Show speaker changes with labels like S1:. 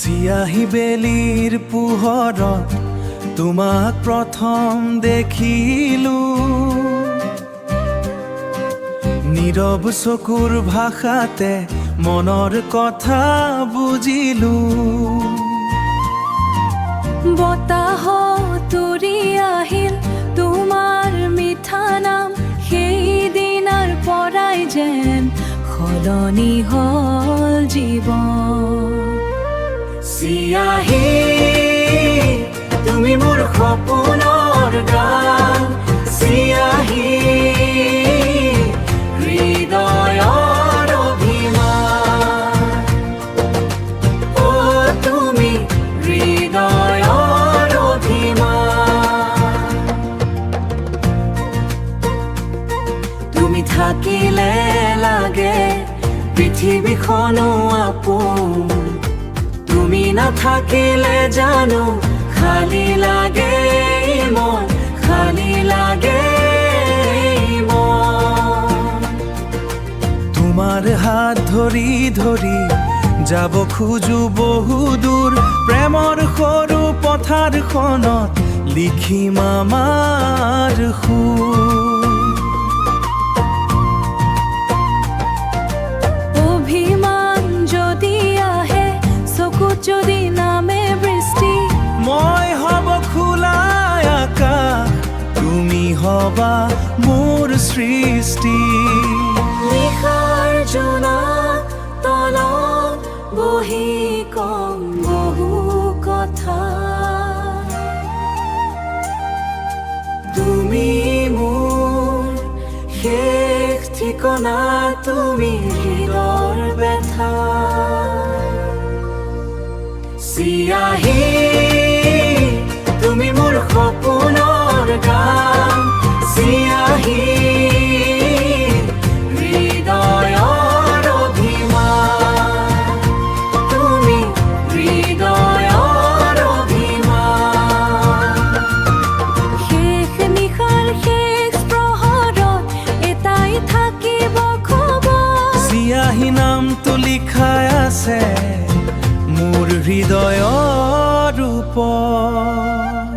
S1: চিয়াহী বেলিৰ পোহৰত তোমাক প্ৰথম দেখিলো, নীৰৱ চকুৰ ভাষাতে মনৰ কথা বুজিলো।
S2: বতাহত উৰি আহিল তোমাৰ মিঠা নাম, সেইদিনাৰ পৰাই যেন সলনি হ'ল জীৱন।
S1: চিয়াহী তুমি মোৰ সপোনৰ গান, চিয়াহী হৃদয়ৰ অভিমান। অ' তুমি হৃদয়ৰ অভিমান। তুমি থাকিলে লাগে পৃথিৱীখনো আপোন, তুমি নাথাকিলে জানো খালি লাগে মন, খালি লাগে মন। তোমাৰ হাত ধৰি ধৰি যাব খোজো বহু দূৰ, প্ৰেমৰ সৰু পথাৰখনত লিখিম আমাৰ সুৰ।
S2: যদি নামে বৃষ্টি,
S1: মই হব খোলা আকাশ, তুমি হবা মোৰ সৃষ্টি।
S2: নিশাৰ জোনা তলত বহি কম বহু কথা,
S1: তুমি মোৰ শেষ ঠিকনা, তুমি হৃদয়ৰ ব্যথা। চিয়াহী তুমি মোৰ সপোনৰ গান, চিয়াহী হৃদয়ৰ অভিমান। তুমি হৃদয়ৰ অভিমান।
S2: শেষ নিশাৰ শেষ প্ৰহৰত এটাই থাকিব খবৰ,
S1: চিয়াহী নামটো লিখাই আছে মোৰ হৃদয়ৰ ওপৰত।